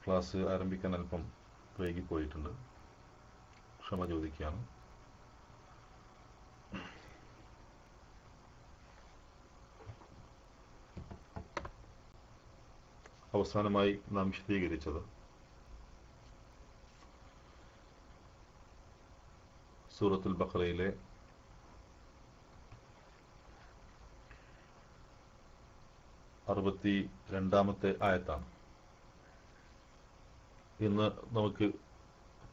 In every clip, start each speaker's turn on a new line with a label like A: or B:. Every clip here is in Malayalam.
A: ക്ലാസ് ആരംഭിക്കാൻ അല്പം വൈകിപ്പോയിട്ടുണ്ട്, ക്ഷമ ചോദിക്കുകയാണ്. അവസാനമായി നാം വിശദീകരിച്ചത് സൂറത്തുൽ ബഖറയിലെ 62-ാമത്തെ ആയത്താണ്. ഇന്ന് നമുക്ക്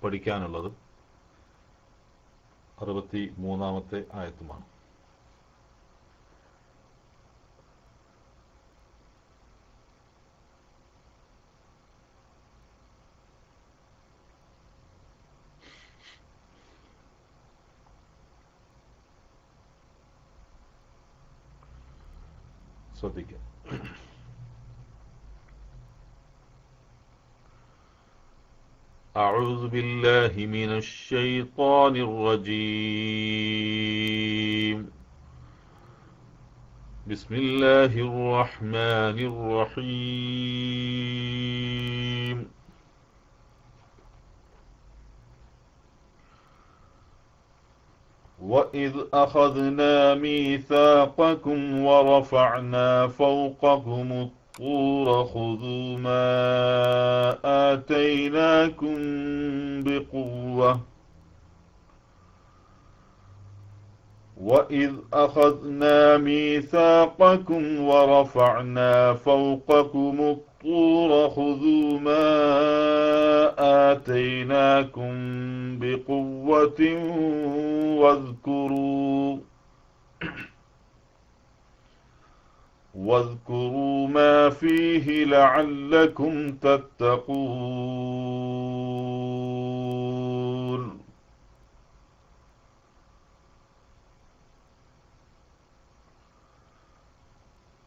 A: പഠിക്കാനുള്ളത് 63-ാമത്തെ ആയത്തുമാണ്. ശ്രദ്ധിക്കുക. أعوذ بالله من الشيطان الرجيم. بسم الله الرحمن الرحيم. وَإِذْ أَخَذْنَا مِيثَاقَكُمْ وَرَفَعْنَا فَوْقَكُمُ الطُّورَ خُذُوا مَا آتَيْنَاكُمْ بِقُوَّةٍ وَإِذْ أَخَذْنَا مِيثَاقَكُمْ وَرَفَعْنَا فَوْقَكُمُ الطُّورَ خُذُوا مَا آتَيْنَاكُمْ بِقُوَّةٍ واذكروا ما فيه لعلكم تتقون.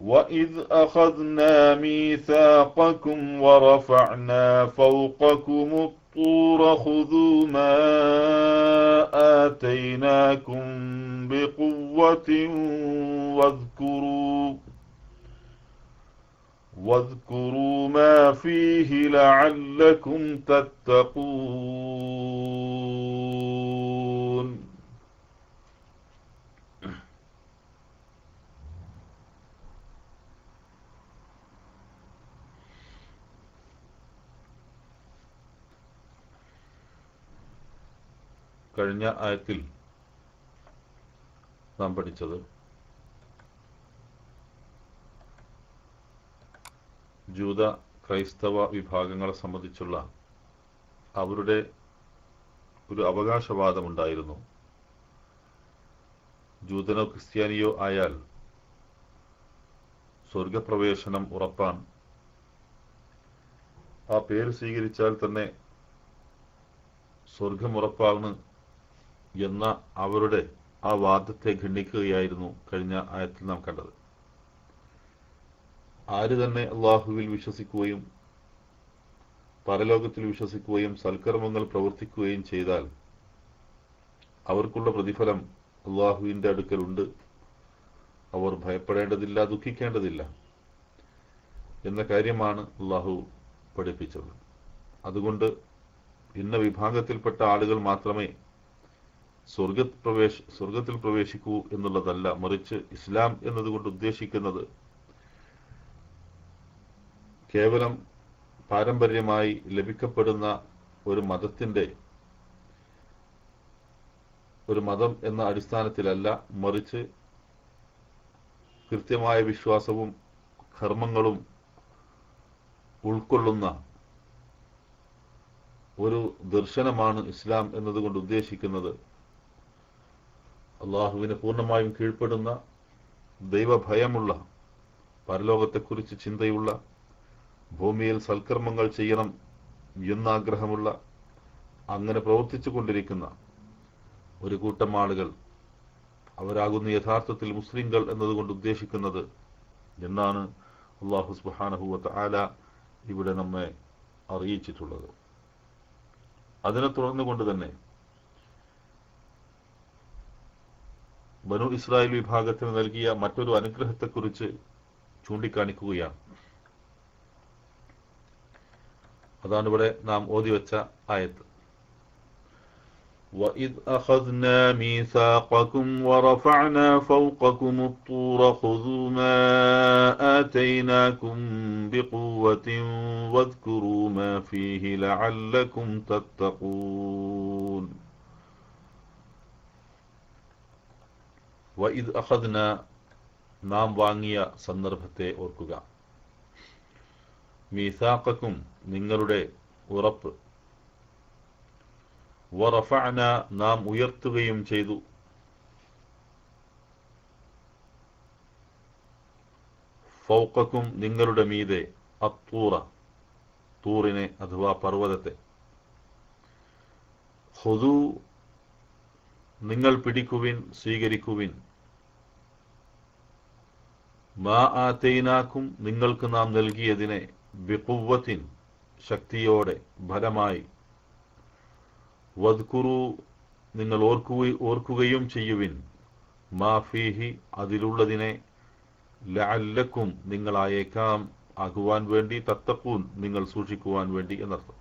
A: وَإِذْ أَخَذْنَا مِيثَاقَكُمْ وَرَفَعْنَا فَوْقَكُمُ الطُّورَ خُذُوا مَا آتَيْنَاكُمْ بِقُوَّةٍ واذكروا ما فيه لعلكم تتقون. കഴിഞ്ഞ ആയത്തിൽ നാം പഠിച്ചത് ജൂത ക്രൈസ്തവ വിഭാഗങ്ങളെ സംബന്ധിച്ചുള്ള അവരുടെ ഒരു അവകാശവാദമുണ്ടായിരുന്നു. ജൂതനോ ക്രിസ്ത്യാനിയോ ആയാൽ സ്വർഗപ്രവേശനം ഉറപ്പാണ്, ആ പേര് സ്വീകരിച്ചാൽ തന്നെ സ്വർഗം ഉറപ്പാണ് എന്ന അവരുടെ ആ വാദത്തെ ഖണ്ഡിക്കുകയായിരുന്നു കഴിഞ്ഞ ആയത്തിൽ നാം കണ്ടത്. ആര് തന്നെ അള്ളാഹുവിൽ വിശ്വസിക്കുകയും പരലോകത്തിൽ വിശ്വസിക്കുകയും സൽക്കർമ്മങ്ങൾ പ്രവർത്തിക്കുകയും ചെയ്താൽ അവർക്കുള്ള പ്രതിഫലം അള്ളാഹുവിൻ്റെ അടുക്കലുണ്ട്, അവർ ഭയപ്പെടേണ്ടതില്ല, ദുഃഖിക്കേണ്ടതില്ല എന്ന കാര്യമാണ് അള്ളാഹു പഠിപ്പിച്ചത്. അതുകൊണ്ട് ഇന്ന വിഭാഗത്തിൽപ്പെട്ട ആളുകൾ മാത്രമേ സ്വർഗത്തിൽ പ്രവേശിക്കൂ എന്നുള്ളതല്ല, മറിച്ച് ഇസ്ലാം എന്നതുകൊണ്ട് ഉദ്ദേശിക്കുന്നത് കേവലം പാരമ്പര്യമായി ലഭിക്കപ്പെടുന്ന ഒരു മതം എന്ന അടിസ്ഥാനത്തിലല്ല, മറിച്ച് കൃത്യമായ വിശ്വാസവും കർമ്മങ്ങളും ഉൾക്കൊള്ളുന്ന ഒരു ദർശനമാണ് ഇസ്ലാം എന്നതുകൊണ്ട് ഉദ്ദേശിക്കുന്നത്. അള്ളാഹുവിനെ പൂർണ്ണമായും കീഴ്പ്പെടുന്ന, ദൈവഭയമുള്ള, പരലോകത്തെക്കുറിച്ച് ചിന്തയുള്ള, ഭൂമിയിൽ സൽക്കർമ്മങ്ങൾ ചെയ്യണം എന്നാഗ്രഹമുള്ള, അങ്ങനെ പ്രവർത്തിച്ചു കൊണ്ടിരിക്കുന്ന ഒരു കൂട്ടം ആളുകൾ, അവരാകുന്ന യഥാർത്ഥത്തിൽ മുസ്ലിങ്ങൾ എന്നതുകൊണ്ട് ഉദ്ദേശിക്കുന്നത് എന്നാണ് അല്ലാഹു സുബ്ഹാനഹു വ തആല ഇവിടെ നമ്മെ അറിയിച്ചിട്ടുള്ളത്. അതിനെ തുടർന്നുകൊണ്ട് തന്നെ ബനു ഇസ്രായേൽ വിഭാഗത്തിന് നൽകിയ മറ്റൊരു അനുഗ്രഹത്തെക്കുറിച്ച് ചൂണ്ടിക്കാണിക്കുകയാണ്. അതാണ് ഇവിടെ നാം ഓതി വെച്ച ആയത്ത്. وَإِذْ أَخَذْنَا مِيثَاقَكُمْ وَرَفَعْنَا فَوْقَكُمُ الطُّورَ خُذُوا مَا آتَيْنَاكُمْ بِقُوَّةٍ وَاذْكُرُوا مَا فِيهِ لَعَلَّكُمْ تَتَّقُونَ. وَإِذْ أَخَذْنَا നാം വാങ്ങിയ സന്ദർഭത്തെ ഓർക്കുക. മീസാഖക്കും നിങ്ങളുടെ ഉറപ്പ്. വറഫഅന നാം ഉയർത്തുകയും ചെയ്തു. ഫൗഖക്കും നിങ്ങളുടെ മീതെ അത്തൂറ തൂറിനെ അഥവാ പർവ്വതത്തെ. ഖുദൂ നിങ്ങൾ പിടിക്കുവിൻ, സ്വീകരിക്കുവിൻ. മാ ആതൈനാക്കും നിങ്ങൾക്ക് നാം നൽകിയതിനെ ബിഖുവ്വത്തിൻ ശക്തിയോടെ, ബലമായി. വദ്കുറു നിങ്ങൾ ഓർക്കുകയും ചെയ്യുവിൻ. മാ ഫീഹി അതിലുള്ളതിനെ, ലഅല്ലക്കും നിങ്ങളായേക്കാം, ആകുവാൻ വേണ്ടി, തത്തഖൂൻ നിങ്ങൾ സൂക്ഷിക്കുവാൻ വേണ്ടി എന്നർത്ഥം.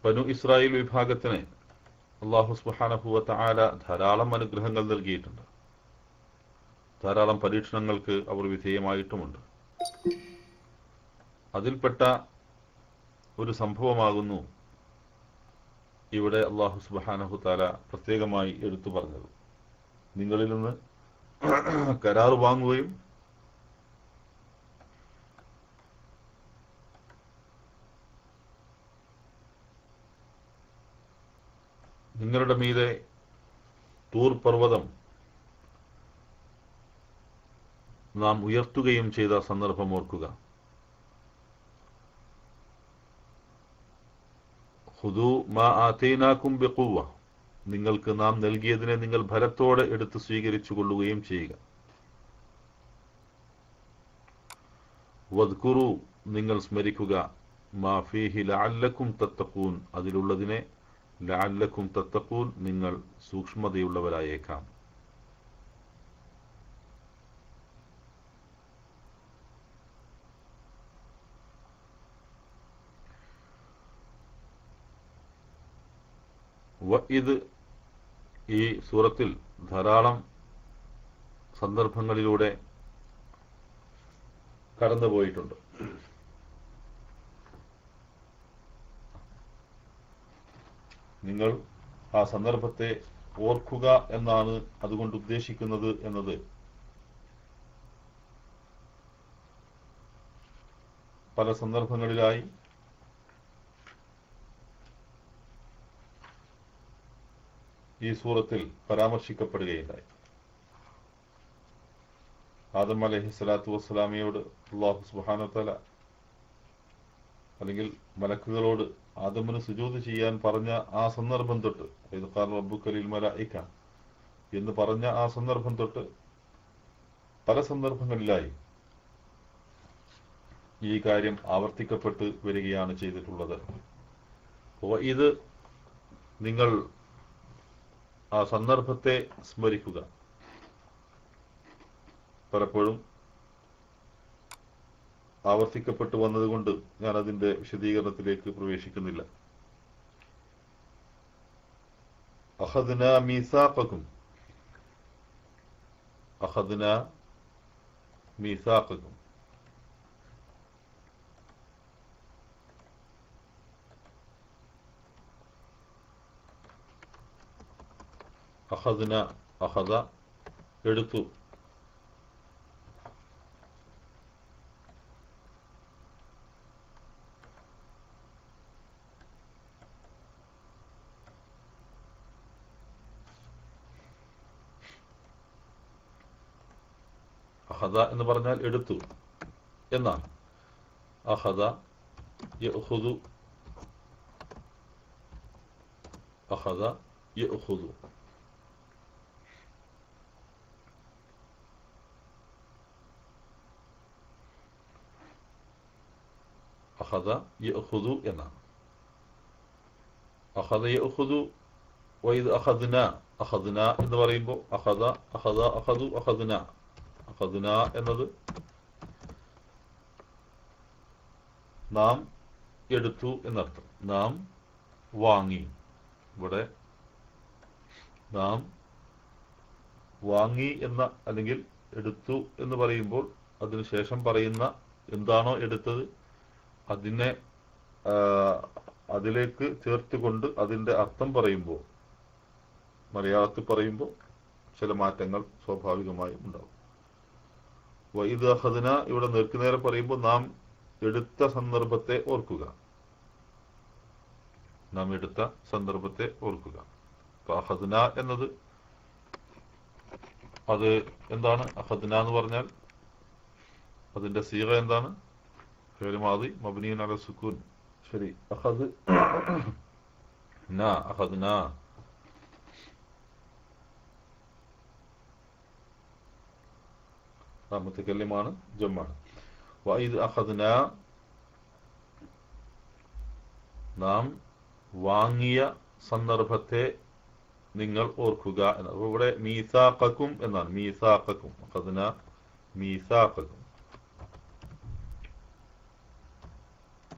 A: ബനു ഇസ്രായേൽ വിഭാഗത്തിന് അല്ലാഹു സുബ്ഹാനഹു വ തആല ധാരാളം അനുഗ്രഹങ്ങൾ നൽകിയിട്ടുണ്ട്. ധാരാളം പരീക്ഷണങ്ങൾക്ക് അവർ വിധേയമായിട്ടുമുണ്ട്. അതിൽപ്പെട്ട ഒരു സംഭവമാകുന്നു ഇവിടെ അല്ലാഹു സുബ്ഹാനഹു തആല പ്രത്യേകമായി എടുത്തു പറഞ്ഞത്. നിങ്ങളിൽ നിന്ന് കരാർ വാങ്ങുകയും നിങ്ങളുടെ മീതെ തൂർ പർവ്വതം നാം ഉയർത്തുകയും ചെയ്ത സന്ദർഭം ഓർക്കുക. ഖുദൂ മാ ആതൈനാകും ബിഖുവ്വ നിങ്ങൾക്ക് നാം നൽകിയതിനെ നിങ്ങൾ ബലത്തോടെ എടുത്ത് സ്വീകരിച്ചു കൊള്ളുകയും ചെയ്യുക. വദ്കുറു നിങ്ങൾ സ്മരിക്കുക. മാ ഫീഹി ലഅല്ലക്കും തത്തഖൂൻ അതിലുള്ളതിനെ, ലഅല്ലക്കും തത്തഖൂൻ നിങ്ങൾ സൂക്ഷ്മതയുള്ളവരായേക്കാം. ഇത് ഈ സൂറത്തിൽ ധാരാളം സന്ദർഭങ്ങളിലൂടെ കടന്നുപോയിട്ടുണ്ട്. നിങ്ങൾ ആ സന്ദർഭത്തെ ഓർക്കുക എന്നാണ് അതുകൊണ്ട് ഉദ്ദേശിക്കുന്നത് എന്നത് പല സന്ദർഭങ്ങളിലായി ഈ സൂറത്തിൽ പരാമർശിക്കപ്പെടുകയുണ്ടായി. ആദം അലൈഹിസ്സലാത്തു വസ്സലാമയോട് അല്ലാഹു സുബ്ഹാനഹു വ തആല അല്ലെങ്കിൽ മലക്കുകളോട് ആദമിന് സുജൂദ് ചെയ്യാൻ പറഞ്ഞ ആ സന്ദർഭം തൊട്ട്, ഇദ് ഖാല റബ്ബുക ലിൽ മലായിക എന്ന് പറഞ്ഞ ആ സന്ദർഭം തൊട്ട് പല സന്ദർഭങ്ങളിലായി ഈ കാര്യം ആവർത്തിക്കപ്പെട്ട് വരികയാണ് ചെയ്തിട്ടുള്ളത്. ഇത് നിങ്ങൾ ആ സന്ദർഭത്തെ സ്മരിക്കുക. പലപ്പോഴും ആവർത്തിക്കപ്പെട്ടു വന്നതുകൊണ്ട് ഞാൻ അതിന്റെ വിശദീകരണത്തിലേക്ക് പ്രവേശിക്കുന്നില്ല. അഖദ്നാ മീസാഖക്കും, അഖദ്നാ മീസാഖക്കും അഖദ്ന അഖദ എടുത്തു, അഖദ എന്ന് പറഞ്ഞാൽ എടുത്തു എന്നാണ്. അഖദ യഖുദു, അഖദ യഖുദു. അഖദ യഅഖുദു എന്നാണ്. അഖദ യഅഖുദു വഇദ് അഖദ്ന, അഖദ്ന എന്ന് പറയുമ്പോൾ അഖദ അഖദ അഖദു അഖദ്ന, അഖദ്ന എന്നത് നാം എടുത്തു എന്നർത്ഥം, നാം വാങ്ങി. ഇവിടെ നാം വാങ്ങി എന്ന അല്ലെങ്കിൽ എടുത്തു എന്ന് പറയുമ്പോൾ അതിനുശേഷം പറയുന്ന എന്താണോ എടുത്തത് അതിനെ അതിലേക്ക് ചേർത്തുകൊണ്ട് അതിൻ്റെ അർത്ഥം പറയുമ്പോൾ, മലയാളത്തിൽ പറയുമ്പോൾ ചില മാറ്റങ്ങൾ സ്വാഭാവികമായും ഉണ്ടാവും. വഇദ് അഖദ്ന ഇവിടെ നേർക്കുനേരെ പറയുമ്പോൾ നാം എടുത്ത സന്ദർഭത്തെ ഓർക്കുക, നാം എടുത്ത സന്ദർഭത്തെ ഓർക്കുക. അപ്പൊ അഖദ്ന എന്നത് അത് എന്താണ്? അഖദ്ന എന്ന് പറഞ്ഞാൽ അതിന്റെ സീഗ എന്താണ്? ഫിഅൽ മാദി മബ്നിയുൻ അല സുകൂൻ. ശരി, അഖദ് ന, അഖദ്ന. മുതകല്ലിമാണ്, ജമാണ്. വഇദ് അഖദ്ന നാം വാങ്ങിയ സന്ദർഭത്തെ നിങ്ങൾ ഓർക്കുക എന്നാണ്. അപ്പോൾ ഇവിടെ മീസാഖക്കും എന്നാണ്, മീസാഖക്കും. അഖദ്ന മീസാഖക്കും,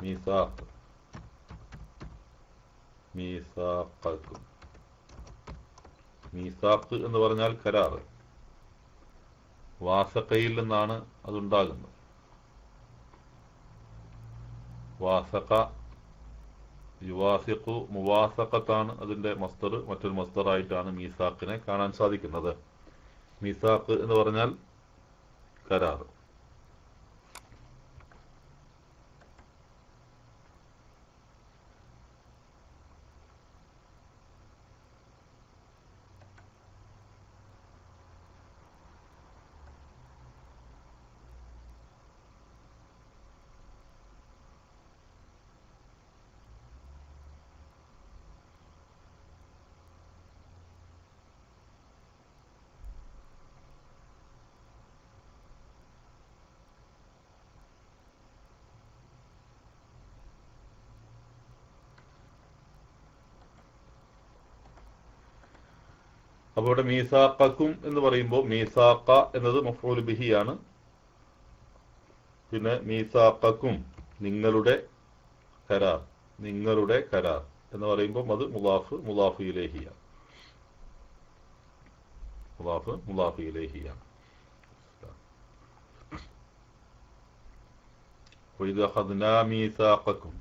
A: മീസാഖ്, മീസാഖക്കും. മീസാഖ് എന്ന് പറഞ്ഞാൽ കരാർ. വാസഖയിൽ നിന്നാണ് അതുണ്ടാകുന്നത്. വാസഖ യുവാസിഖു, മുവാസഖത്താണ് അതിന്റെ മസ്ദർ. മറ്റൊരു മസ്ദറായിട്ടാണ് മീസാഖിനെ കാണാൻ സാധിക്കുന്നത്. മീസാഖ് എന്ന് പറഞ്ഞാൽ കരാർ. അപ്പോൾ ഇവിടെ മീസാഖക്കും എന്ന് പറയുമ്പോൾ മീസാഖ എന്നത് മഫ്ഊൽ ബിഹിയാണ്. പിന്നെ മീസാഖക്കും നിങ്ങളുടെ കരാർ, നിങ്ങളുടെ കരാർ എന്ന് പറയുമ്പോൾ അത് മുളാഫ് മുളാഫ് ഇലൈഹിയാണ്. മുളാഫ് മുളാഫ് ഇലൈഹിയാണ്. വഇദ് അഖദ്നാ മീസാഖക്കും,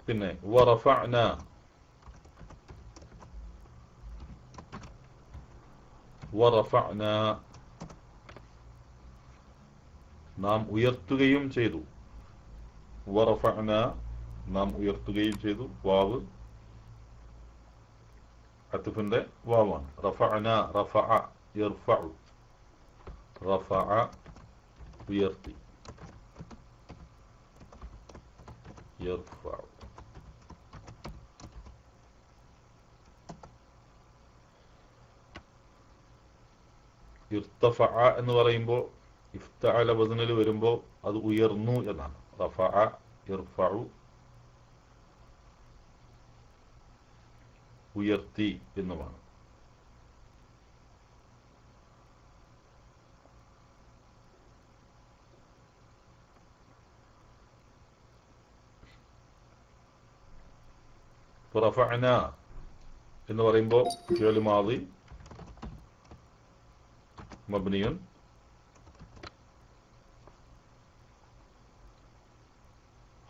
A: പിന്നെ വറഫഅന, വറഫഅന നാം ഉയർത്തുകയും ചെയ്തു. വറഫഅന നാം ഉയർത്തുകയും ചെയ്തു. വാവ് അത്ഫിന്റെ വാവാണ്. റഫഅന, റഫഅ യർഫഉ, റഫഅ ഉയർത്തി, യർഫഉ. ഇർതഫഅ എന്ന് പറയുമ്പോൾ ഇഫ്തഅല വസ്നിൽ വരുമ്പോൾ അത് ഉയർന്നു എന്നാണ്. റഫഅ ഇർഫഉ ഉയർത്തി എന്നുമാണ്. റഫഅന എന്ന് പറയുമ്പോൾ ഫിഅൽ മാദി മബ്നിയുൻ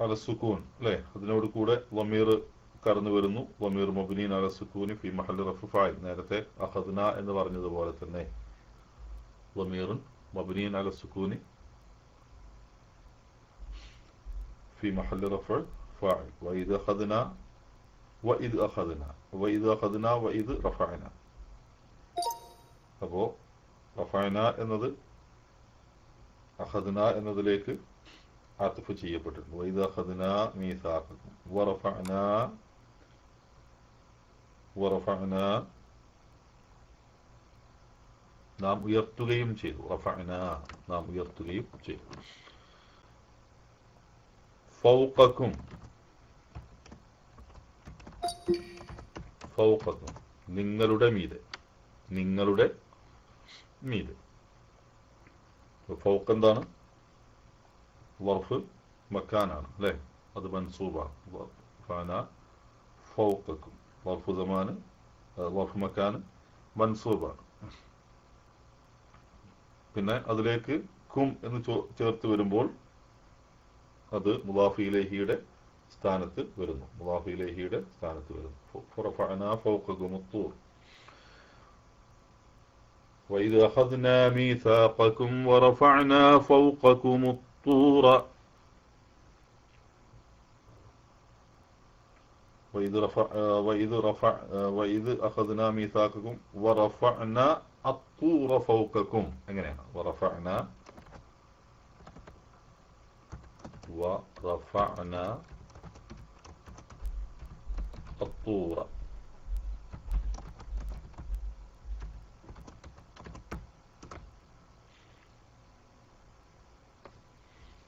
A: അല സുകൂൻ അല്ലേ? അതിനോട് കൂടെ വമീർ കടന്നു വരുന്നു. വമീർ മബ്നിയുൻ അല സുകൂനി ഫി മഹല്ലി റഫ്ഇ ഫാഇൽ. നേരത്തെ അഖദ്ന എന്ന് പറഞ്ഞതുപോലെ തന്നെ വമീറുൻ മബ്നിയുൻ അല സുകൂനി ഫി മഹല്ലി റഫ്ഇ ഫാഇൽ. വഇദ് അഖദ്ന, വഇദ് അഖദ്ന, വഇദ് അഖദ്ന, വഇദ് റഫഅന. അപ്പോൾ റഫഅന എന്നത് അഖദ്ന എന്നതിലേക്ക് ആത്ഫ് ചെയ്യപ്പെട്ടിട്ടുണ്ട്. വഇദ് അഖദ്ന മീസാഖക്കും വറഫഅന വറഫഅന നാം ഉയർത്തുകയും ചെയ്തു. റഫഅന നാം ഉയർത്തുകയും ചെയ്തു. ഫൗഖക്കും ഫൗഖക്കും നിങ്ങളുടെ മീതെ, നിങ്ങളുടെ മീതെ. ഫൗഖ് എന്താണ്? വർഫ് മക്കാനാണ് അല്ലേ, അത് മൻസൂബാണ്. ഫഅന ഫൗഖക്കും വർഫ് സമാന് വർഫ് മക്കാന് മൻസൂബാണ്. പിന്നെ അതിലേക്ക് കും എന്ന് ചേർത്ത് വരുമ്പോൾ അത് മുദാഫ് ഇലൈഹിയുടെ സ്ഥാനത്ത് വരുന്നു. മുദാഫ് ഇലൈഹിയുടെ സ്ഥാനത്ത് വരുന്നു. ഫറഫഅനാ ഫൗഖകും അത്തൂർ وإذ أخذنا ميثاقكم ورفعنا فوقكم الطور وإذ أخذنا ميثاقكم ورفعنا الطور فوقكم. എങ്ങനെയാണ്? ورفعنا الطور.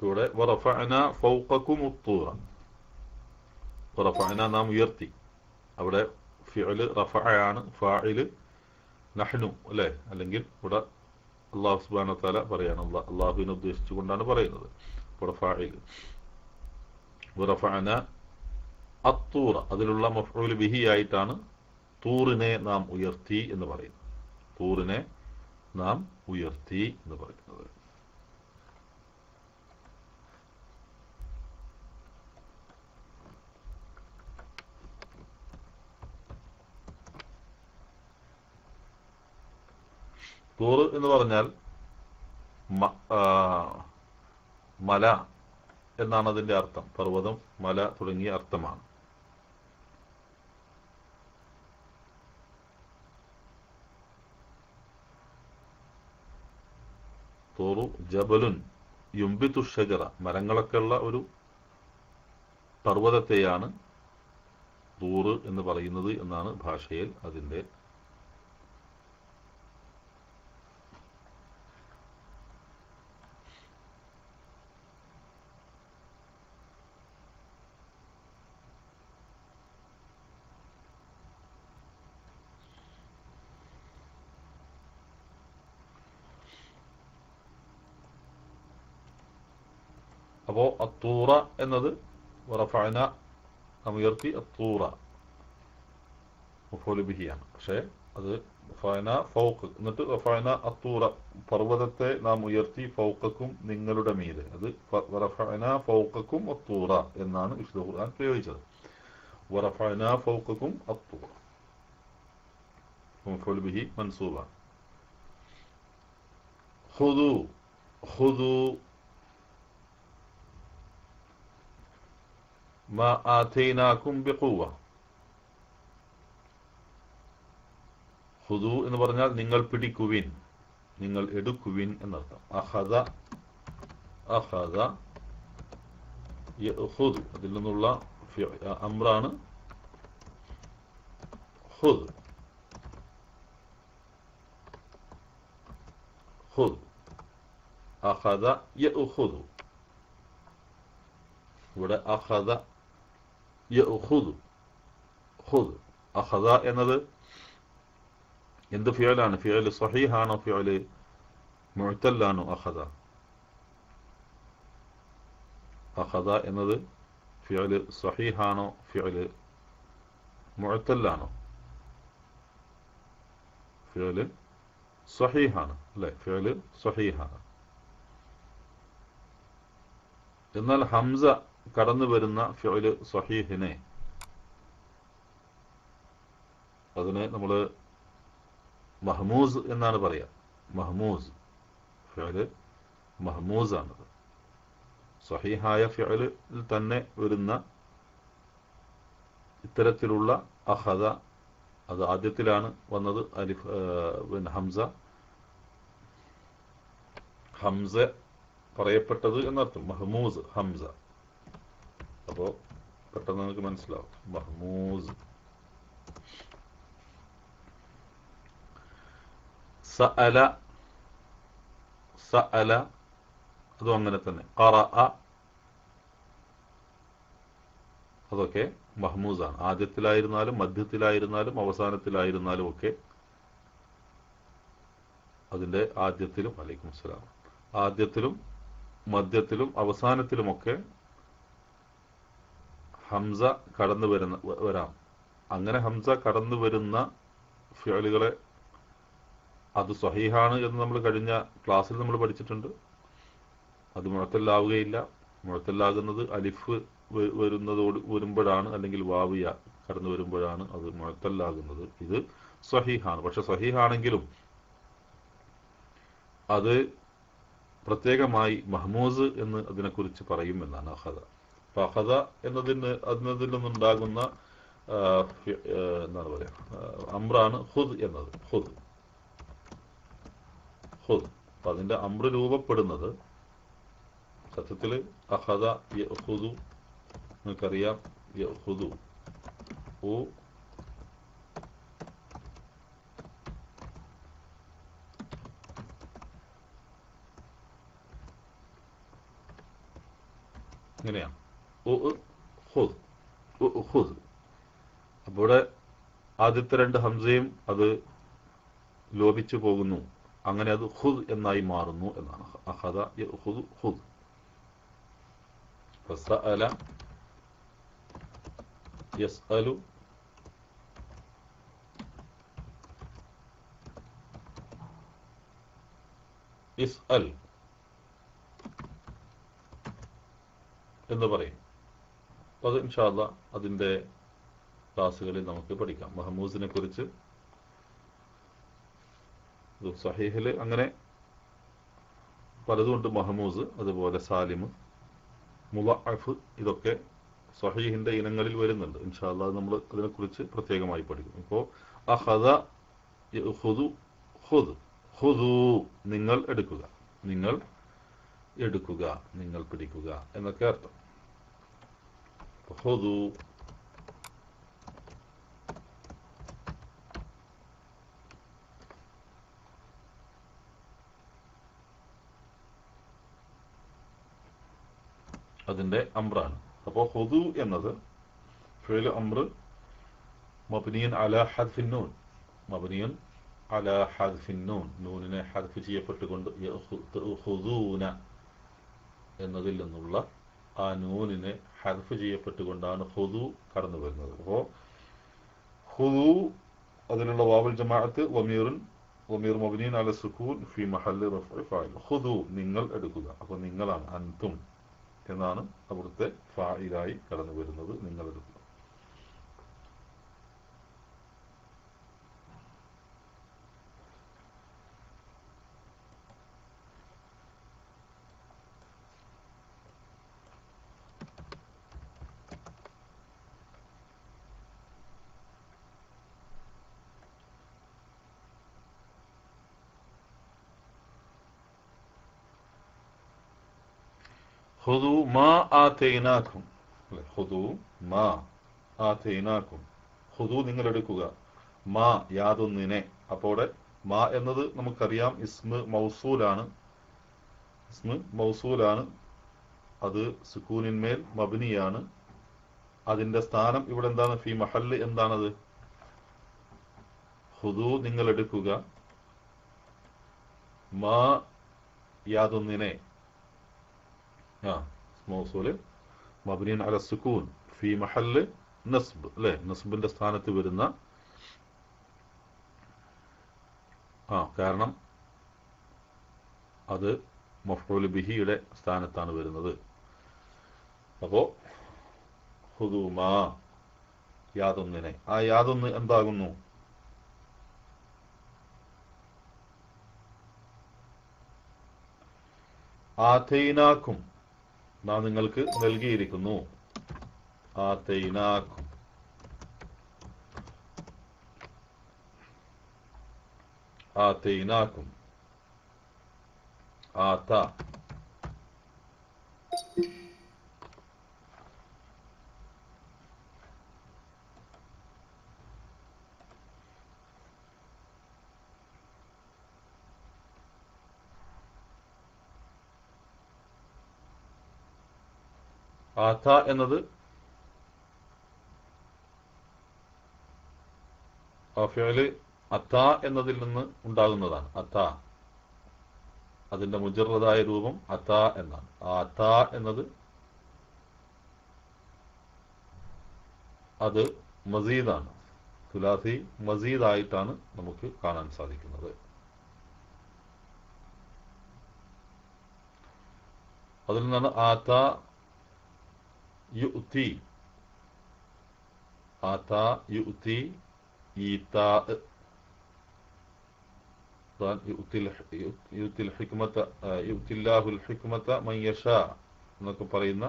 A: ഇവിടെ വറഫഅന ഫൗഖകും الطور. വറഫഅന നാം ഉയർത്തി. അവിടെ ഫിഅല് റഫഅയാണ്, ഫാഇല് നഹ്നു അല്ലേ, അല്ലെങ്കിൽ ഇവിടെ അല്ലാഹു സുബ്ഹാനഹു വ തആല പറയാണ്, അല്ലാഹുവിനെ ഉദ്ദേശിച്ചുകൊണ്ടാണ് പറയുന്നത്. ഇവിടെ ഫാഇൽ വറഫഅന അത്തൂറ, അതിലുള്ള മഫ്ഊൽ ബിഹി ആയിട്ടാണ് തൂറിനെ നാം ഉയർത്തി എന്ന് പറയുന്നത്. തൂറിനെ നാം ഉയർത്തി എന്ന് പറയുന്നത്. തൂർ എന്ന് പറഞ്ഞാൽ മല എന്നാണ് അതിന്റെ അർത്ഥം. പർവ്വതം, മല തുടങ്ങിയ അർത്ഥമാണ്. തൂറു ജബലുൻ യുംബിതു ഷജറ, മരങ്ങളൊക്കെ ഉള്ള ഒരു പർവ്വതത്തെയാണ് തൂർ എന്ന് പറയുന്നത് എന്നാണ് ഭാഷയിൽ അതിന്റെ. അപ്പോ അത്തൂറ എന്നത് വറഫഅന നാം ഉയർത്തി, അത്തൂറ മഫ്ഊൽ ബിഹിയാണ്. പക്ഷേ അത് റഫഅന ഫൗഖ്, എന്നിട്ട് റഫഅന അത്തൂറ പർവ്വതത്തെ നാം ഉയർത്തി, ഫൗഖക്കും നിങ്ങളുടെ മീതെ. അത് വറഫഅന ഫൗഖക്കും അത്തൂറ എന്നാണ് വിശുദ്ധ ഖുർആൻ പ്രയോഗിച്ചത്. വറഫഅന ഫൗഖക്കും അത്തൂറ മഫ്ഊൽ ബിഹി മൻസൂബാണ്. ഖുദൂ ഖുദൂ മാ ആതൈനാകും ബിഖുവ. ഖുദൂ എന്ന് പറഞ്ഞാൽ നിങ്ങൾ പിടിക്കുവിൻ, നിങ്ങൾ എടുക്കുവിൻ എന്നർത്ഥം. അഖദ അഖദ യഖുദു, അതിൽ നിന്നുള്ള അംറാണ് ഖുദ്. ഖുദ് അഖദ യഖുദു. ഇവിടെ അഖദ യഖുദു, ഖുദ് അഖദ എന്നത് എന്ത് ഫിഅലാണ്? ഫിഅൽ സ്വഹീഹാണോ ഫിഅൽ മുഅ്തല്ലാണോ? അഖദ അഖദ എന്നത് ഫിഅൽ സ്വഹീഹാണോ ഫിഅൽ മുഅ്തല്ലാണോ? ഫിഅൽ സ്വഹീഹാണ് അല്ലേ, ഫിഅൽ സ്വഹീഹാണ്. എന്നാൽ ഹംസ കടന്നു വരുന്ന ഫിഅൽ സ്വഹീഹിനെ അതിനെ നമ്മൾ മഹ്മൂസ് എന്നാണ് പറയാ. മഹ്മൂസ് ഫിഅൽ മഹ്മൂസ് ആണത്. സ്വഹീഹായ ഫിഅലിൽ തന്നെ വരുന്ന ഇത്തരത്തിലുള്ള അഖദ, അത് ആദ്യത്തിലാണ് വന്നത്. അലിഫ് ഹംസ, ഹംസ പറയപ്പെട്ടത് എന്നർത്ഥം. മഹ്മൂസ് ഹംസ. അപ്പോ പെട്ടെന്ന് നമുക്ക് മനസ്സിലാവും. മഹ്മൂസ് സഅല സഅല അതും അങ്ങനെ തന്നെ. ഖറഅ അതൊക്കെ മഹ്മൂസാണ്. ആദ്യത്തിലായിരുന്നാലും മധ്യത്തിലായിരുന്നാലും അവസാനത്തിലായിരുന്നാലും ഒക്കെ അതിന്റെ ആദ്യത്തിലും അലൈക്കും അസ്സലാം ആദ്യത്തിലും മധ്യത്തിലും അവസാനത്തിലുമൊക്കെ ഹംസ കടന്നു വരാം. അങ്ങനെ ഹംസ കടന്നു വരുന്ന ഫിഅലുകളെ അത് സ്വഹീഹാണ് എന്ന് നമ്മൾ കഴിഞ്ഞ ക്ലാസ്സിൽ നമ്മൾ പഠിച്ചിട്ടുണ്ട്. അത് മുഅത്തല്ലാവുകയില്ല. മുഅത്തല്ലാകുന്നത് അലിഫ് വരുമ്പോഴാണ്, അല്ലെങ്കിൽ വാവിയ കടന്നു വരുമ്പോഴാണ് അത് മുഅത്തല്ലാകുന്നത്. ഇത് സ്വഹീഹാണ്. പക്ഷെ സ്വഹീഹാണെങ്കിലും അത് പ്രത്യേകമായി മഹ്മൂസ് എന്ന് അതിനെക്കുറിച്ച് പറയുമെന്നാണ് അഖദ. അപ്പൊ അഖദ എന്നതിൽ നിന്നുണ്ടാകുന്ന എന്താണ് പറയാ അമ്രാണ് ഖുദ് എന്നത്. ഖുദ് അപ്പൊ അതിന്റെ അമ്ര രൂപപ്പെടുന്നത് സത്യത്തിൽ അഖദ യഖുദു, നിങ്ങൾക്കറിയാം യഖുദു ഓ ഇങ്ങനെയാണ് ഖുദ്. അപ്പോൾ ഇവിടെ ആദ്യത്തെ രണ്ട് ഹംസയും അത് ലോപിച്ചു പോകുന്നു. അങ്ങനെ അത് ഖുദ് എന്നായി മാറുന്നു എന്നാണ്. അഖദ യഖുദു ഖുദ്. ഫസഅല യസ്അലു ഇസ്അൽ എന്ന് പറയും. അപ്പൊ അത് ഇൻഷാ അല്ലാഹ് അതിന്റെ ക്ലാസ്സുകളിൽ നമുക്ക് പഠിക്കാം. മഹ്മൂസിനെ കുറിച്ച് സഹീഹില് അങ്ങനെ പലതുകൊണ്ട്. മഹ്മൂസ്, അതുപോലെ സാലിം, മുളഅഫ്, ഇതൊക്കെ സഹീഹിന്റെ ഇനങ്ങളിൽ വരുന്നുണ്ട്. ഇൻഷാ അല്ലാഹ് നമ്മൾ അതിനെക്കുറിച്ച് പ്രത്യേകമായി പഠിക്കും. ഇപ്പോൾ അഖദ യഖുദു ഖുദ്. ഖുദൂ നിങ്ങൾ എടുക്കുക, നിങ്ങൾ എടുക്കുക, നിങ്ങൾ പിടിക്കുക എന്നൊക്കെ അർത്ഥം. ഖുദൂ അതിന്റെ അമ്രാണ്. അപ്പോൾ ഖുദൂ എന്നത് ഫിഅൽ അംർ മബ്നിയൻ അലാ ഹദ്ഫിൻ നൂൻ, മബ്നിയൻ അലാ ഹദ്ഫിൻ നൂൻ, നൂനിനെ ഹദ്ഫ് ചെയ്യപ്പെട്ടുകൊണ്ട് യഖുദൂന എന്നതിൽ നിന്നുള്ള ആ നൂനിനെ ഹദ്ഫ് ചെയ്യപ്പെട്ടുകൊണ്ടാണ് ഖുദൂ കടന്നു വരുന്നത്. അപ്പോൾ ഖുദൂ അതിലുള്ള വാവുൽ ജമാഅത്ത് വമീർ മബ്നിയൻ അലാ സുകൂൻ ഫി മഹല്ലി റഫ്ഇ ഫാഇൽ. ഖുദൂ നിങ്ങൾ എടുക്കുക. അപ്പോൾ നിങ്ങളാണ്, അൻതും എന്നാണ് അവിടുത്തെ ഫായിലായി കടന്നു വരുന്നത്. നിങ്ങൾ എടുക്കുക. ഖുദൂ മാ ആതൈനാകും. ഖുദൂ മാ ആതൈനാകും. ഖുദൂ നിങ്ങൾ എടുക്കുക. മാ യാതൊന്നിനെ. അപ്പോൾ മാ എന്നത് നമുക്കറിയാം ഇസ്മ് മൗസൂലാണ്. ഇസ്മ് മൗസൂലാണ്. അത് സുക്കൂനിന്മേൽ മബ്നിയാണ്. അതിന്റെ സ്ഥാനം ഇവിടെ എന്താണ്? ഫി മഹല്ല് എന്താണത്? ഖുദൂ നിങ്ങൾ എടുക്കുക. മാ യാതൊന്നിനെ. മൗസൂല് മബ്നിയൻ അല സുകൂൻ ഫി മഹല്ല് നസ്ബ്, അല്ലെ? നസ്ബിന്റെ സ്ഥാനത്ത് വരുന്ന, കാരണം അത് മഫ്ഊൽ ബിഹിയുടെ സ്ഥാനത്താണ് വരുന്നത്. അപ്പോ ഖുദൂ മാ യാതൊന്നിനെ. ആ യാതൊന്ന് എന്താകുന്നു? ആതൈനാക്കും നാം നിങ്ങൾക്ക് നൽകിയിരിക്കുന്നു. ആതൈനാക്കും. ആതൈനാക്കും. ആത ആത എന്നത് ഫിഅല് അത എന്നതിൽ നിന്ന് ഉണ്ടാകുന്നതാണ്. അത, അതിന്റെ മുജറദായ രൂപം അത എന്നാണ്. ആത എന്നത് അത് മസീദാണ്. തുലാസി മസീദായിട്ടാണ് നമുക്ക് കാണാൻ സാധിക്കുന്നത്. അതിൽ നിന്നാണ് ആത യുഅ്തി, ആത യുഅ്തി, ഈതാ, യുഅ്തിൽ ഹിക്മത, യുഅ്തില്ലാഹുൽ ഹിക്മത മൻ യശാ എന്നൊക്കെ പറയുന്ന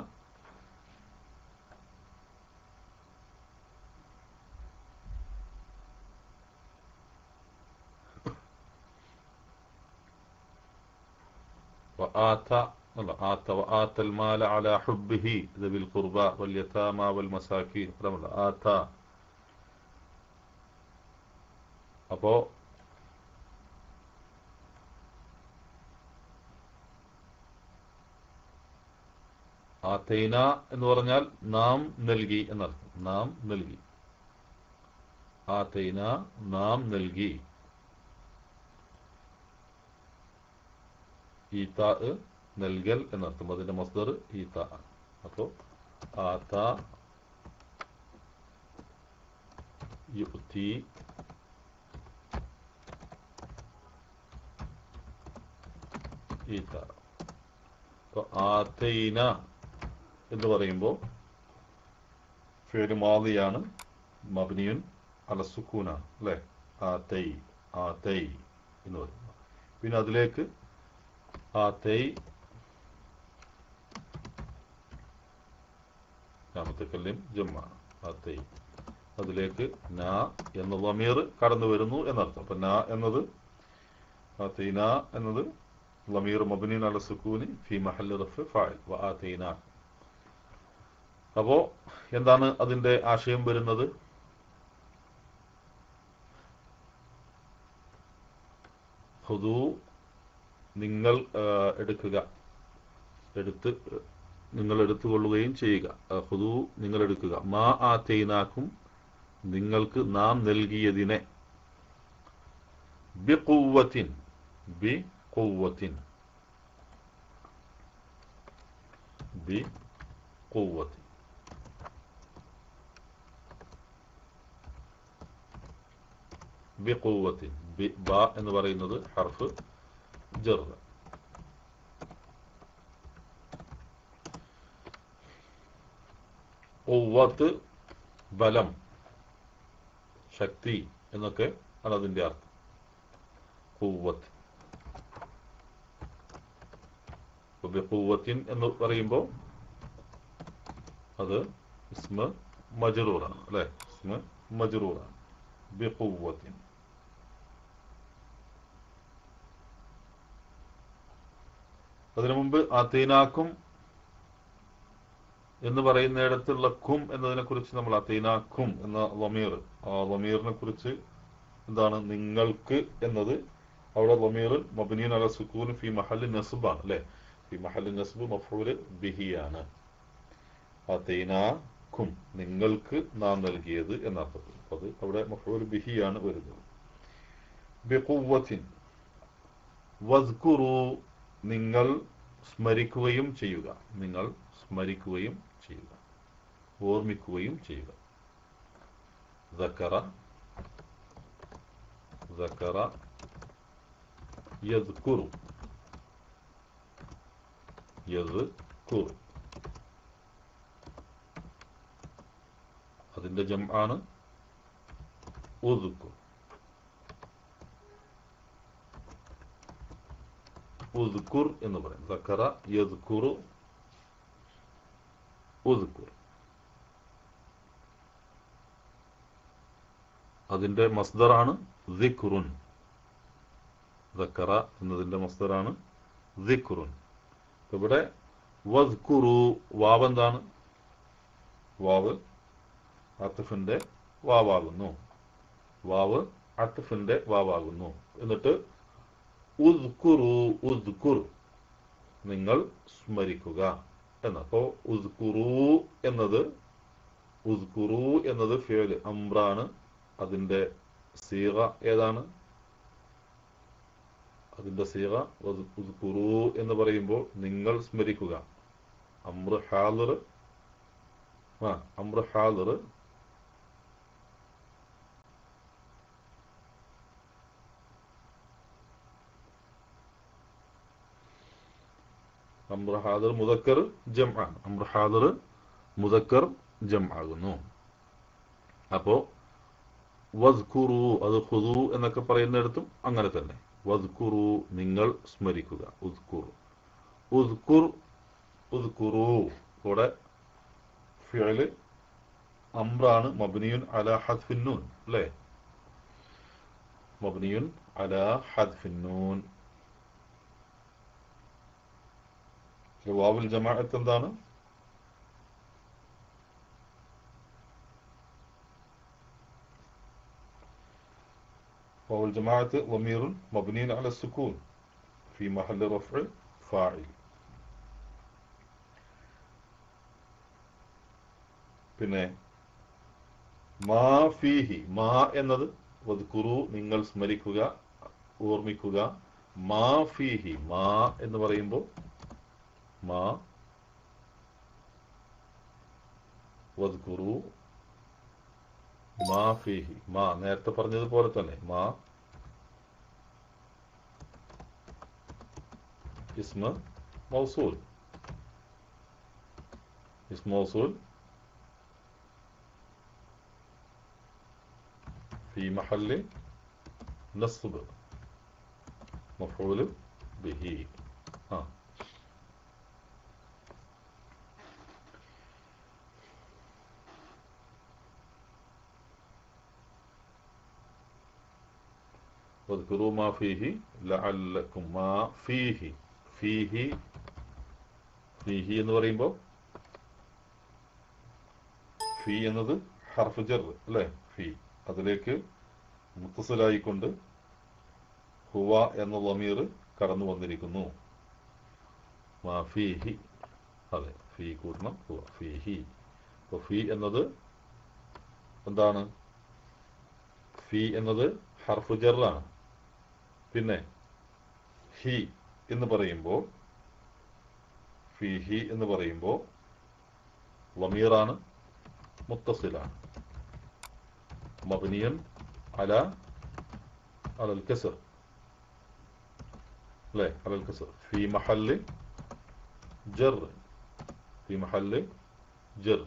A: آت وآت المال على حبه ذوي القربى واليتامى والمساكين. ആത. അപ്പോ ആതൈന എന്ന് പറഞ്ഞാൽ നാം നൽകി എന്നർത്ഥം. നാം നൽകി. ആതൈന നാം നൽകി. ഈതാ നൽകൽ എന്നർത്ഥം. അതിന്റെ മസ്ദർ ഈതാ ആണ്. അപ്പോ ആത യുഅ്തി ഈതാ. അപ്പൊ ആതൈന എന്ന് പറയുമ്പോൾ ഫിഅൽ മാദിയാണ്, മബ്നിയുൻ അല സുക്കൂനാണ് അല്ലെ. ആതൈ, ആതൈ എന്ന് പറയുന്നത്. പിന്നെ അതിലേക്ക് ആതൈ മുതക്കല്ലിം ജമ്മാണ്. ആതൈ, അതിലേക്ക് ന എന്ന ളമീർ കടന്നു വരുന്നു എന്നർത്ഥം. അപ്പൊ ന എന്നത്, ആതൈന എന്നത് ളമീർ മബ്നിയുൻ അല സുക്കൂനി ഫി മഹല്ലി റഫ്ഇ ഫാഇൽ വആതൈന. അപ്പോ എന്താണ് അതിന്റെ ആശയം വരുന്നത്? ഖുദൂ നിങ്ങൾ എടുക്കുക, നിങ്ങൾ എടുത്തുകൊള്ളുകയും ചെയ്യുക. ഖുദൂ നിങ്ങൾ എടുക്കുക. മാ ആതൈനാക്കും നിങ്ങൾക്ക് നാം നൽകിയതിനെ. ബിഖുവ്വത്തിൻ, ബിഖുവ്വത്തിൻ, ബിഖുവ്വത്തിൻ. ബിഖുവ്വത്തിൻ, ബ എന്ന് പറയുന്നത് ഹർഫ് ജർ. ഖുവ്വത്ത് ബലം, ശക്തി എന്നൊക്കെ ആണ് അതിന്റെ അർത്ഥം. ഖുവ്വത്ത്. ബിഖുവ്വത്തിൻ എന്ന് പറയുമ്പോൾ അത് ഇസ്മ മജ്റൂറാണ് അല്ലെ. ഇസ്മ മജ്റൂറാണ്. ബിഖുവ്വത്തിൻ. അതിനു മുമ്പ് ആതൈനാക്കും എന്ന് പറയുന്നിടത്തുള്ള ഖും എന്നതിനെ കുറിച്ച് നമ്മൾ ആതൈനാക്കും എന്ന ളമീർ, ആ ളമീറിനെ കുറിച്ച് എന്താണ് നിങ്ങൾക്ക് എന്നത് അവിടെ ളമീർ മബ്നിയുൻ അല സുക്കൂൻ ഫി മഹല്ലി നസ്ബാണ് അല്ലെ. ഫി മഹല്ലി നസ്ബ് മഫ്ഊൽ ബിഹിയാണ്. ആതൈനാക്കും നിങ്ങൾക്ക് നാം നൽകിയത് എന്നർത്ഥത്തിൽ. അത് അവിടെ മഫ്ഊൽ ബിഹിയാണ് വരുന്നത്. ബിഖുവ്വത്തിൻ വസ്കുറു നിങ്ങൾ സ്മരിക്കുകയും ചെയ്യുക. നിങ്ങൾ സ്മരിക്കുകയും ചെയ്യുക, ഓർമ്മിക്കുകയും ചെയ്യുക. ദക്കറ, ദക്കറ യദ്കുറു, യദ്കുറു. അതിന്റെ ജംആണ് ഉദ്കുർ. ഉദ്കുർ എന്ന് പറയും. ദക്കറ യദ്കുറു ഉദ്കുർ. അതിന്റെ മസ്ദറാണ് ദിക്റുൻ. ദക്കറ എന്നതിന്റെ മസ്ദറാണ് ദിക്റുൻ. ഇവിടെ വദ്കുറു, വാവ് എന്താണ്? വാവ് അത്ഫിന്റെ വാവാകുന്നു. വാവ് അത്ഫിന്റെ വാവാകുന്നു. എന്നിട്ട് ഉദ്കുറു, ഉദ്കുർ നിങ്ങൾ സ്മരിക്കുക. എന്ന്. അപ്പോ ഉസ്കുറു എന്നത് ഫിഅൽ അംറാണ്. അതിന്റെ സീഗ ഏതാണ്? അതിന്റെ സീഗ ഉസ്കുറു എന്ന് പറയുമ്പോൾ നിങ്ങൾ സ്മരിക്കുക. അംറ് ഹാദിർ അംറ് ഹാദിർ അംറ് ഹാദിർ മുദക്കർ ജംആണ്. അംറ് ഹാദിർ മുദക്കർ ജംആകുന്നു. അപ്പോ വസ്കുറു അത് ഖുദു എന്നൊക്കെ പറയുന്നിടത്തും അങ്ങനെ തന്നെ. വസ്കുറു നിങ്ങൾ സ്മരിക്കുക. ഉസ്കുറു കൂടെ ഫിഅല് അംറാണ്. മബ്നിയുൻ അലാ ഹദ്ഫിൻ നൂൻ അല്ലേ? മബ്നിയുൻ അലാ ഹദ്ഫിൻ നൂൻ. വാവുൽ ജമാഅത്ത് എന്താണ്? വാവുൽ ജമാഅത്ത് ളമീറുൻ മബ്നിയുൻ അലാ സുകൂൻ ഫീ മഹല്ലി റഫ്ഇ ഫാഇൽ. പിന്നെ മാ ഫീഹി മാ എന്നത് വദ്കുറു നിങ്ങൾ സ്മരിക്കുക, ഓർമ്മിക്കുക. മാ ഫീഹി മാ എന്ന് പറയുമ്പോൾ മാ വദ്കുറു മാ ഫീഹി മാ നേരത്തെ പറഞ്ഞതുപോലെ തന്നെ മാ ഇസ്മ മൗസൂൽ في محل نصب مفعول به. واذكروا ما فيه لعلكم ما فيه എന്ന് പറയുമ്പോൾ ഫീ എന്നത് ഹർഫ് ജർ അല്ലേ? ഫീ അതിലേക്ക് മുത്തസിലായിക്കൊണ്ട് ഹുവ എന്ന ളമീർ കടന്നു വന്നിരിക്കുന്നു. മാ ഫീഹി അതെ ഫീ കൂട്ടണം ഹുവ ഫീഹി. അപ്പോൾ ഫീ എന്നത് എന്താണ്? ഫീ എന്നത് ഹർഫ് ജറാണ്. പിന്നെ ഹി എന്ന് പറയുമ്പോൾ ഫീഹി എന്ന് പറയുമ്പോൾ ളമീറാണ്, മുത്തസിലാണ്. മബ്നിയൻ അലൽ കസ്ർ അല്ലേ? അലൽ കസ്ർ ഫീ മഹല്ലി ജർ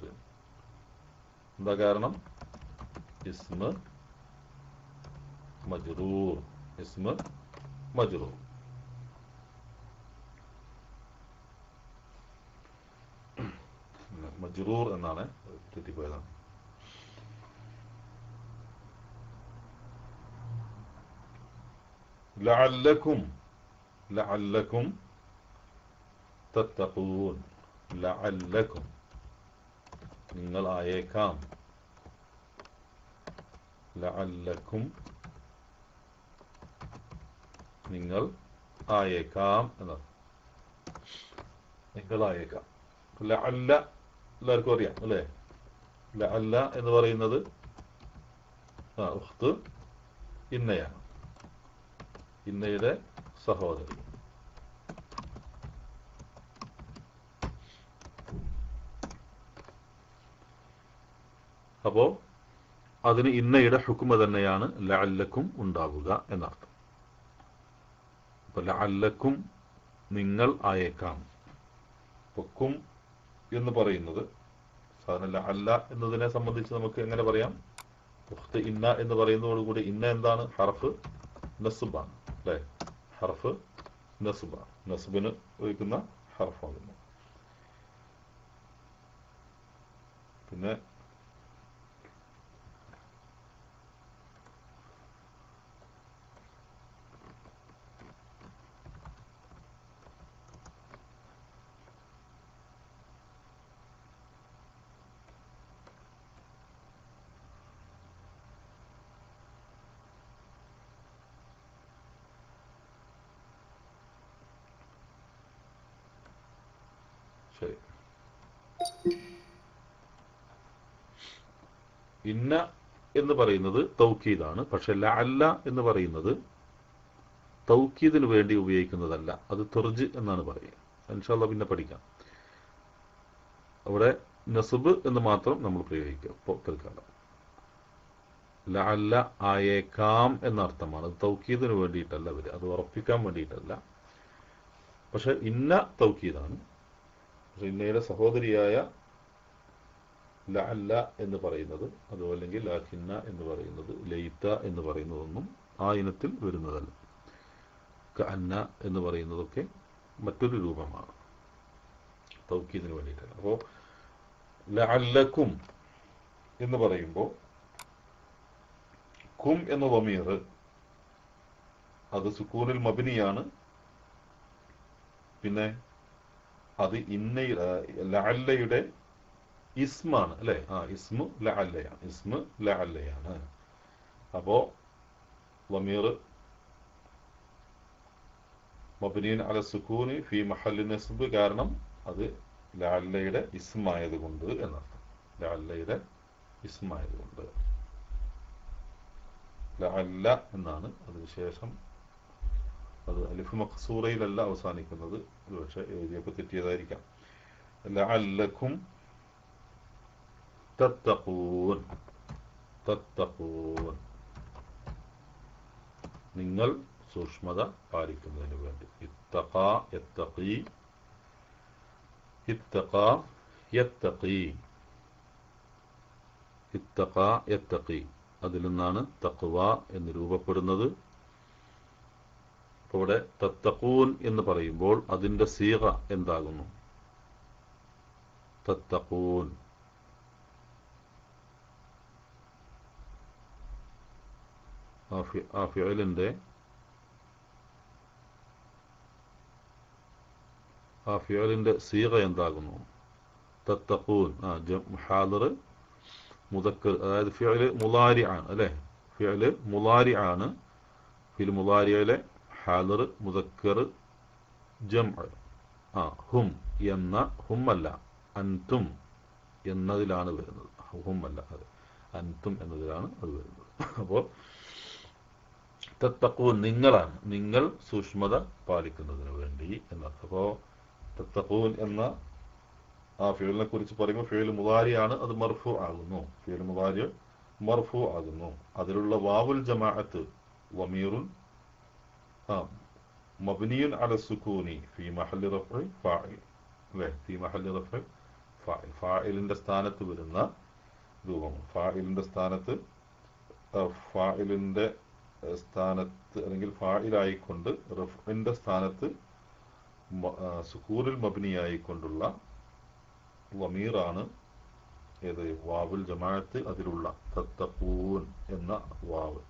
A: എന്താ കാരണം? ഇസ്മ മജ്റൂർ മജ്റൂർ എന്നാണ്, തെറ്റിപ്പോയതാണ്. ലഅല്ലക്കും തത്തഖൂൻ ലഅല്ലക്കും നിങ്ങൾ ആയേക്കാം. ലഅല്ലക്കും നിങ്ങൾ ആയേക്കാം എന്നാണ്. നിങ്ങൾ ആയേക്കാം. ലഅല്ല എല്ലാവർക്കും അറിയാം അല്ലേ? ലഅല്ല എന്ന് പറയുന്നത് ഉഖ്ത് ഇന്നയാണ്, ഇന്നയുടെ സഹോദരി. അപ്പോ അതിന് ഇന്നയുടെ ഹുക്മ തന്നെയാണ് ലഅല്ലക്കും ഉണ്ടാവുക എന്നർത്ഥം. അപ്പൊ ലഅല്ലക്കും നിങ്ങൾ ആയേക്കാം. കും എന്ന് പറയുന്നത് സാധാരണ ലഅല്ല എന്നതിനെ സംബന്ധിച്ച് നമുക്ക് എങ്ങനെ പറയാം? ഉഖ്ത് ഇന്ന എന്ന് പറയുന്നതോടുകൂടി ഇന്ന എന്താണ്? ഹർഫ് നസ്ബാണ് അല്ലേ? ഹർഫ് നസ്ബാണ്, നസ്ബിന് ഉപയോഗിക്കുന്ന ഹർഫാകുന്നു. പിന്നെ ശരി. ഇന്ന എന്ന് പറയുന്നത് തൗക്കീദാണ്. പക്ഷെ ലഅല്ല എന്ന് പറയുന്നത് തൗക്കീദിന് വേണ്ടി ഉപയോഗിക്കുന്നതല്ല, അത് തുർജ് എന്നാണ് പറയുക. ഇൻഷാ അല്ലാഹ് പിന്നെ പഠിക്കാം. അവിടെ നസ്ബ് എന്ന് മാത്രം നമ്മൾ പ്രയോഗിക്കുക. ഇപ്പോൾ തൽക്കാലം ലഅല്ല ആയേക്കാം എന്നർത്ഥമാണ്. അത് തൗക്കീദിന് വേണ്ടിയിട്ടല്ല വരിക, അത് ഉറപ്പിക്കാൻ വേണ്ടിയിട്ടല്ല. പക്ഷെ ഇന്ന തൗക്കീദാണ്. പക്ഷെ ഇന്നയുടെ സഹോദരിയായ ലഅല്ല എന്ന് പറയുന്നത്, അതോ അല്ലെങ്കിൽ ലാക്കിന്ന എന്ന് പറയുന്നത്, ലൈത്ത എന്ന് പറയുന്നതൊന്നും ആ ഇനത്തിൽ വരുന്നതല്ല. കഅന്ന എന്ന് പറയുന്നതൊക്കെ മറ്റൊരു രൂപമാണ്, തൗക്കീദിന് വേണ്ടിയിട്ടല്ല. അപ്പോൾ ലഅല്ലക്കും എന്ന് പറയുമ്പോൾ കും എന്ന ദമീർ അത് സുക്കൂനിൽ മബ്നിയാണ്. പിന്നെ അത് ഇന്ന ലഅല്ലയുടെ ഇസ്മാണ് അല്ലെ? ഇസ്മു ലഅല്ലയാണ്, ഇസ്മു ലഅല്ലയാണ്. അപ്പോ ദമീർ മബ്നിയൻ അല സുക്കൂനി ഫി മഹല്ലി നസ്ബ്, കാരണം അത് ലഅല്ലയുടെ ഇസ്മായത് കൊണ്ട് എന്നർത്ഥം. ലഅല്ലയുടെ ഇസ്മായത് കൊണ്ട് ലഅല്ല എന്നാണ്. അതിനുശേഷം അത് അലിഫ് മഖ്സൂറയിലല്ല അവസാനിക്കുന്നത്, പക്ഷെ എഴുതിയപ്പോൾ തെറ്റിയതായിരിക്കാം. ലഅല്ലക്കും തത്തഖൂൻ, തത്തഖൂൻ നിങ്ങൾ സൂക്ഷ്മത പാലിക്കുന്നതിന് വേണ്ടി. ഇത്തഖാ യത്തഖീ, ഇത്തഖാ യത്തഖീ, ഇത്തഖാ യത്തഖീ, അതിൽ നിന്നാണ് തഖ്വ എന്ന് രൂപപ്പെടുന്നത്. അപ്പോൾ ഇവിടെ തത്തഖൂൻ എന്ന് പറയുമ്പോൾ അതിന്റെ സീഗ എന്താകുന്നു? തത്തഖൂൻ. ആ ഫിഅലിന്റെ സീഗ എന്താകുന്നു? തത്തഖൂൻ. ഹാദിർ മുദക്കർ, അതായത് ഫിഅല് മുളാരി ആണ് അല്ലെ? ഫിഅല് മുളാരി ആണ്. ഫിൽ മുളാരിയിലെ ഹാദിർ മുദക്കർ ജംഅ്. ഹും എന്ന, ഹും അല്ല അൻതും എന്നതിലാണ് വരുന്നത്. ഹും അല്ല, അത് അൻതും എന്നതിലാണ് അത് വരുന്നത്. അപ്പോൾ തത്തഖൂൻ നിങ്ങളാണ്, നിങ്ങൾ സൂക്ഷ്മത പാലിക്കുന്നതിന് വേണ്ടി എന്നർത്ഥം. അപ്പോൾ തത്തഖൂൻ എന്ന ആ ഫിഅലിനെ കുറിച്ച് പറയുമ്പോൾ ഫിഅൽ മുളാരിയാണ്, അത് മർഫു ആകുന്നു. ഫിഅൽ മുളാരി മർഫു ആകുന്നു. അതിലുള്ള വാവുൽ ജമാഅത്ത് വമീറുൻ മബ്നിയുൻ അല സുകൂനി ഫി മഹല്ലി റഫ്ഇ ഫാഇൽ അല്ലേ? ഫി മഹല്ലി റഫ്ഇ ഫാഇൽ, ഫാഇലിന്റെ സ്ഥാനത്ത് വരുന്ന രൂപമാണ്. ഫാഇലിന്റെ സ്ഥാനത്ത്, ഫാഇലിന്റെ സ്ഥാനത്ത് അല്ലെങ്കിൽ ഫാഇലായിക്കൊണ്ട് റഫ്ഇന്റെ സ്ഥാനത്ത് സുകൂനിൽ മബ്നിയായിക്കൊണ്ടുള്ള വമീറാണ് ഏത്? വാവുൽ ജമാഅത്ത്, അതിലുള്ള തത്തഖൂൻ എന്ന വാവ്.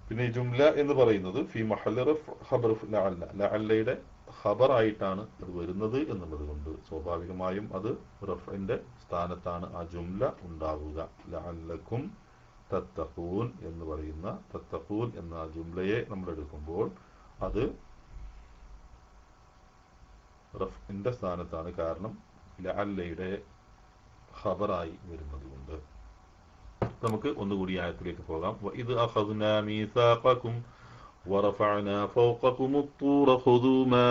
A: പിന്നെ ജുംല എന്ന് പറയുന്നത് ഫി മഹല്ലി റഫ്ഇ ഖബർ ലഅല്ല, ലഅല്ലയുടെ ഖബർ ആയിട്ടാണ് അത് വരുന്നത് എന്നുള്ളത് കൊണ്ട് സ്വാഭാവികമായും അത് റഫ്ഇന്റെ സ്ഥാനത്താണ് ആ ജുംല ഉണ്ടാവുക. ലഅല്ലക്കും തത്തഖൂൻ എന്ന് പറയുന്ന, തത്തഖൂൻ എന്ന ജുംലയെ നമ്മൾ എടുക്കുമ്പോൾ അത് റഫ്ഇന്റെ സ്ഥാനത്താണ്, കാരണം ലഅല്ലയുടെ ഖബറായി വരുന്നത് കൊണ്ട്. നമുക്ക് ഒന്നുകൂടി ആയത്തിലേക്ക് പോകാം. വഇദ് അഖദ്നാ മീസാഖകും വറഫഅനാ ഫൗഖകും الطور خذوا ما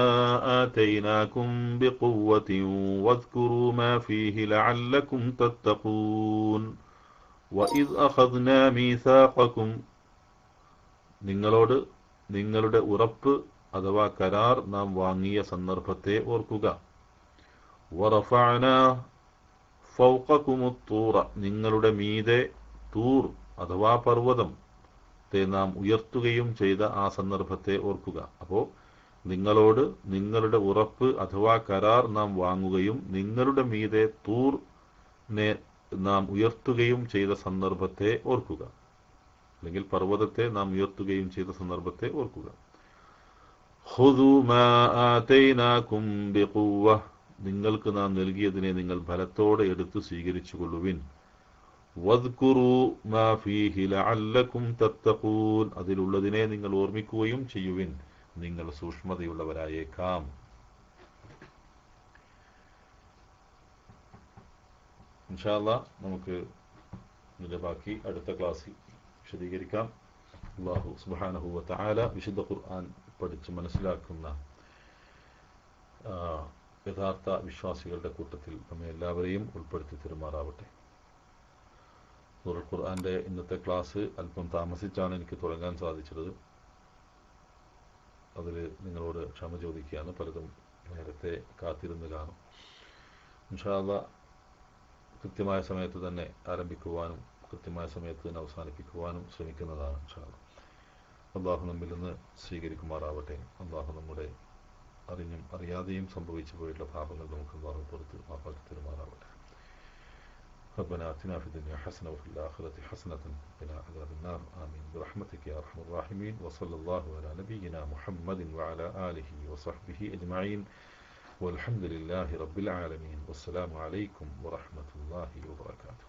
A: آتيناكم بقوة واذكروا ما فيه لعلكم تتقون. വഇദ് അഖദ്നാ മീസാഖകും നിങ്ങളോട് നിങ്ങളുടെ ഉറപ്പ് അഥവാ കരാർ നാം വാങ്ങിയ സന്ദർഭത്തെ ഓർക്കുക. വറഫഅനാ ഫൗഖകും الطور നിങ്ങളുടെ മീതെ തൂർ അഥവാ പർവ്വതം നാം ഉയർത്തുകയും ചെയ്ത ആ സന്ദർഭത്തെ ഓർക്കുക. അപ്പോൾ നിങ്ങളോട് നിങ്ങളുടെ ഉറപ്പ് അഥവാ കരാർ നാം വാങ്ങുകയും നിങ്ങളുടെ മീതെ തൂറിനെ നാം ഉയർത്തുകയും ചെയ്ത സന്ദർഭത്തെ ഓർക്കുക, അല്ലെങ്കിൽ പർവ്വതത്തെ നാം ഉയർത്തുകയും ചെയ്ത സന്ദർഭത്തെ ഓർക്കുക. ഖുദൂ മാ ആതൈനാകും ബിഖുവ്വ നിങ്ങൾക്ക് നാം നൽകിയതിനെ നിങ്ങൾ ബലത്തോടെ എടുത്തു സ്വീകരിച്ചു കൊള്ളുവിൻ. വദ്കുറൂ മാ ഫീഹി ലഅല്ലകും തത്തഖൂൻ അതിലുള്ളതിനെ നിങ്ങൾ ഓർമ്മിക്കുകയും ചെയ്യുവിൻ, നിങ്ങൾ സൂക്ഷ്മതയുള്ളവരായേക്കാം. ഇൻഷാ അല്ലാഹ് നമുക്ക് ഇതിന്റെ ബാക്കി അടുത്ത ക്ലാസ്സിൽ വിശദീകരിക്കാം. അല്ലാഹു സുബ്ഹാനഹു വ തആല വിശുദ്ധ ഖുർആൻ പഠിച്ച് മനസ്സിലാക്കുന്ന യഥാർത്ഥ വിശ്വാസികളുടെ കൂട്ടത്തിൽ നമ്മെ എല്ലാവരെയും ഉൾപ്പെടുത്തി തരുമാറാവട്ടെ. സൂറത്തുൽ ഖുർആന്റെ ഇന്നത്തെ ക്ലാസ് അല്പം താമസിച്ചാണ് എനിക്ക് തുടങ്ങാൻ സാധിച്ചത്. അതിൽ നിങ്ങളോട് ക്ഷമ ചോദിക്കുകയാണ്. പലതും നേരത്തെ കാത്തിരുന്ന് കാണും. ഇൻഷാ അല്ലാഹ് കൃത്യമായ സമയത്ത് തന്നെ ആരംഭിക്കുവാനും കൃത്യമായ സമയത്ത് തന്നെ അവസാനിപ്പിക്കുവാനും ശ്രമിക്കുന്നതാണ് ഇൻഷാ അല്ലാഹ്. അല്ലാഹു നമ്മിൽ നിന്ന് സ്വീകരിക്കുമാറാവട്ടെ. അല്ലാഹു നമ്മുടെ അറിഞ്ഞും അറിയാതെയും സംഭവിച്ചു പോയിട്ടുള്ള പാപങ്ങൾ നമുക്ക് അല്ലാഹു പുറത്ത് മാപ്പാക്കി തരുമാറാവട്ടെ. ربنا آتنا في الدنيا حسنة وفي الآخرة حسنة وقنا عذاب النار آمين برحمتك يا أرحم الراحمين. وصلى الله على نبينا محمد وعلى آله وصحبه أجمعين والحمد لله رب العالمين. والسلام عليكم ورحمة الله وبركاته.